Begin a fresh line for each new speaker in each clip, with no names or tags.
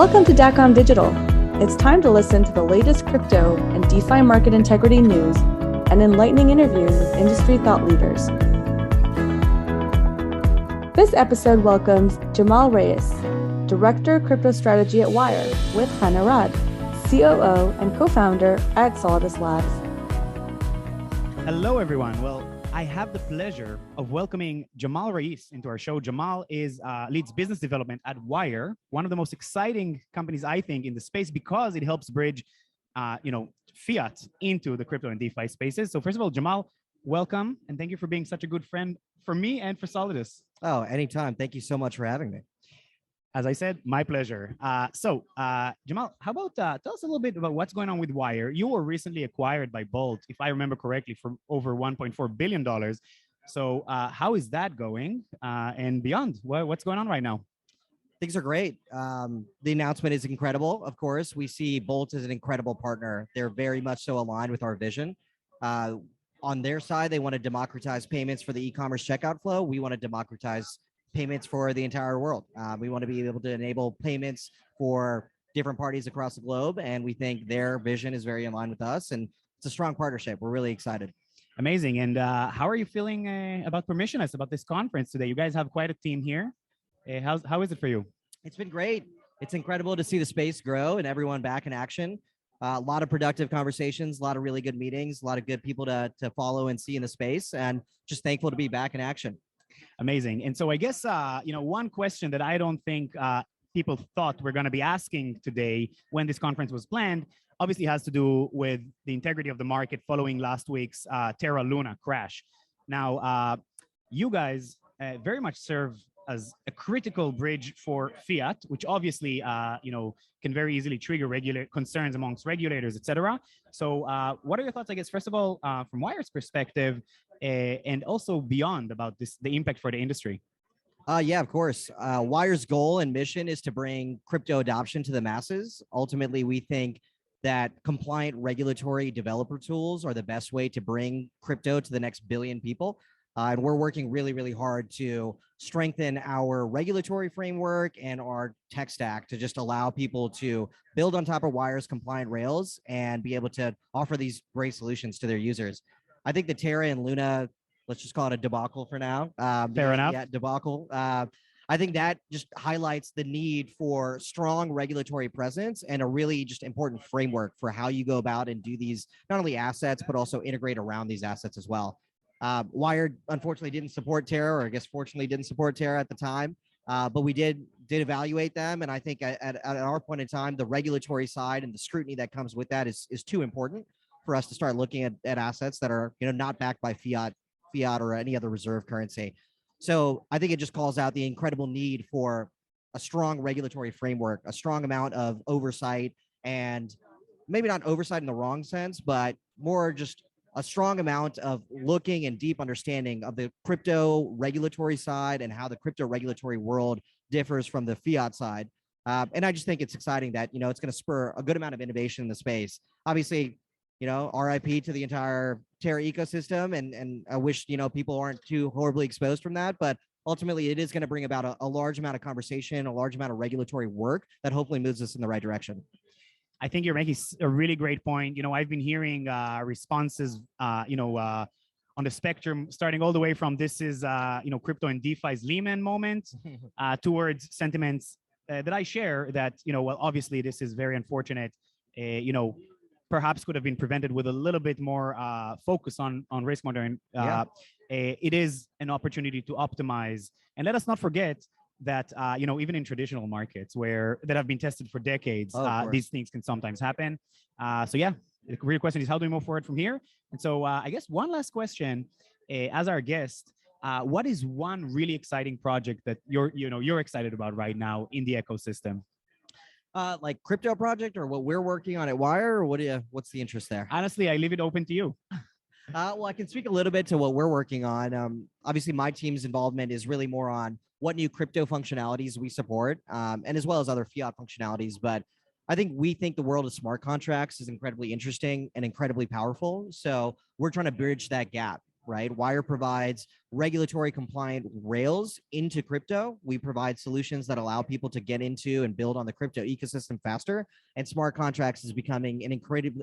Welcome to DACOM Digital. It's time to listen to the latest crypto and DeFi market integrity news and enlightening interviews with industry thought leaders. This episode welcomes Jamal Raees, Director of Crypto Strategy at Wyre, with Chen Arad, COO and co-founder at Solidus Labs.
Hello, everyone. Well, I have the pleasure of welcoming Jamal Raees into our show. Jamal leads business development at Wyre, one of the most exciting companies, I think, in the space because it helps bridge, fiat into the crypto and DeFi spaces. So first of all, Jamal, welcome, and thank you for being such a good friend for me and for Solidus.
Oh, anytime. Thank you so much for having me.
As I said, my pleasure. Jamal, how about tell us a little bit about what's going on with Wyre? You were recently acquired by Bolt, if I remember correctly, for over $1.4 billion. So how is that going and beyond? What's going on right now?
Things are great. The announcement is incredible. Of course, we see Bolt as an incredible partner. They're very much so aligned with our vision. On their side, they want to democratize payments for the e-commerce checkout flow. We want to democratize payments for the entire world. We want to be able to enable payments for different parties across the globe, and we think their vision is very in line with us, and it's a strong partnership. We're really excited.
Amazing. And how are you feeling about Permissionless, about this conference today? You guys have quite a team here. How is it for you?
It's been great. It's incredible to see the space grow and everyone back in action. A lot of productive conversations, a lot of really good meetings, a lot of good people to follow and see in the space, and just thankful to be back in action.
Amazing. And so I guess, one question that I don't think people thought we're going to be asking today when this conference was planned obviously has to do with the integrity of the market following last week's Terra Luna crash. Now, you guys very much serve as a critical bridge for fiat, which obviously, can very easily trigger concerns amongst regulators, et cetera. So what are your thoughts, I guess, first of all, from Wyre's perspective, and also beyond about the impact for the industry?
Yeah, of course. Wyre's goal and mission is to bring crypto adoption to the masses. Ultimately, we think that compliant regulatory developer tools are the best way to bring crypto to the next billion people. And we're working really, really hard to strengthen our regulatory framework and our tech stack to just allow people to build on top of Wyre's compliant rails and be able to offer these great solutions to their users. I think the Terra and Luna, let's just call it a debacle for now.
Fair enough.
Yeah, debacle. I think that just highlights the need for strong regulatory presence and a really just important framework for how you go about and do these, not only assets, but also integrate around these assets as well. Wyre unfortunately didn't support Terra, or I guess fortunately didn't support Terra at the time, but we did evaluate them. And I think at our point in time, the regulatory side and the scrutiny that comes with that is too important for us to start looking at assets that are not backed by fiat or any other reserve currency. So I think it just calls out the incredible need for a strong regulatory framework, a strong amount of oversight, and maybe not oversight in the wrong sense, but more just a strong amount of looking and deep understanding of the crypto regulatory side and how the crypto regulatory world differs from the fiat side. And I just think it's exciting that, it's going to spur a good amount of innovation in the space. Obviously, RIP to the entire Terra ecosystem. And I wish, people aren't too horribly exposed from that. But ultimately, it is going to bring about a large amount of conversation, a large amount of regulatory work that hopefully moves us in the right direction.
I think you're making a really great point. I've been hearing responses, on the spectrum, starting all the way from this is, crypto and DeFi's Lehman moment towards sentiments that I share that, obviously this is very unfortunate, perhaps could have been prevented with a little bit more focus on risk monitoring. It is an opportunity to optimize. And let us not forget that, even in traditional markets that have been tested for decades, these things can sometimes happen. The real question is, how do we move forward from here? And so I guess one last question, as our guest, what is one really exciting project that you're excited about right now in the ecosystem?
Like crypto project or what we're working on at Wyre, or what's the interest there?
Honestly, I leave it open to you.
Well, I can speak a little bit to what we're working on. Obviously, my team's involvement is really more on what new crypto functionalities we support, and as well as other fiat functionalities. But we think the world of smart contracts is incredibly interesting and incredibly powerful. So we're trying to bridge that gap. right? Wyre provides regulatory compliant rails into crypto. We provide solutions that allow people to get into and build on the crypto ecosystem faster. And smart contracts is becoming an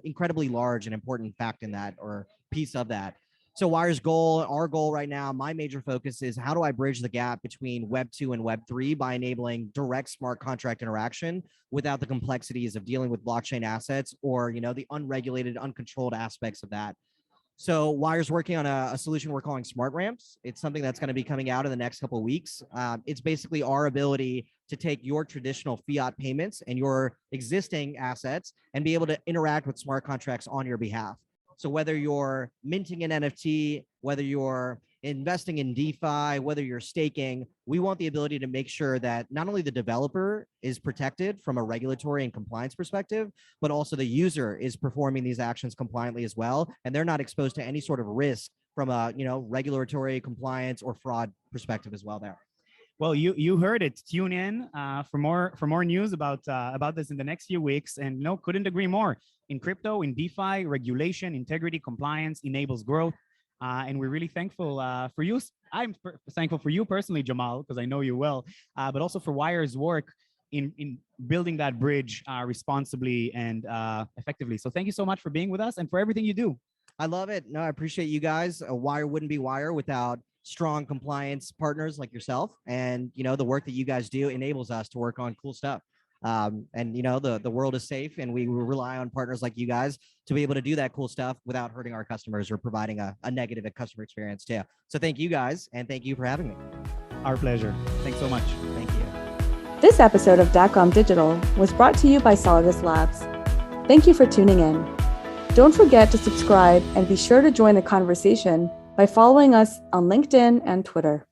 incredibly large and important fact in that, or piece of that. So Wyre's goal, our goal right now, my major focus is how do I bridge the gap between Web 2 and Web 3 by enabling direct smart contract interaction without the complexities of dealing with blockchain assets or, the unregulated, uncontrolled aspects of that. So Wyre's working on a solution we're calling Smart Ramps. It's something that's going to be coming out in the next couple of weeks. It's basically our ability to take your traditional fiat payments and your existing assets and be able to interact with smart contracts on your behalf. So whether you're minting an NFT, whether you're investing in DeFi, whether you're staking, we want the ability to make sure that not only the developer is protected from a regulatory and compliance perspective, but also the user is performing these actions compliantly as well. And they're not exposed to any sort of risk from a, regulatory compliance or fraud perspective as well there.
Well, you heard it. Tune in for more news about this in the next few weeks. And couldn't agree more. In crypto, in DeFi, regulation, integrity, compliance enables growth. And we're really thankful for you. I'm thankful for you personally, Jamal, because I know you well, but also for Wyre's work in building that bridge responsibly and effectively. So thank you so much for being with us and for everything you do.
I love it. No, I appreciate you guys. Wyre wouldn't be Wyre without strong compliance partners like yourself. And, the work that you guys do enables us to work on cool stuff. And the world is safe, and we rely on partners like you guys to be able to do that cool stuff without hurting our customers or providing a negative customer experience too. So thank you guys, and thank you for having me.
Our pleasure. Thanks so much.
Thank you.
This episode of DACOM Digital was brought to you by Solidus Labs. Thank you for tuning in. Don't forget to subscribe and be sure to join the conversation by following us on LinkedIn and Twitter.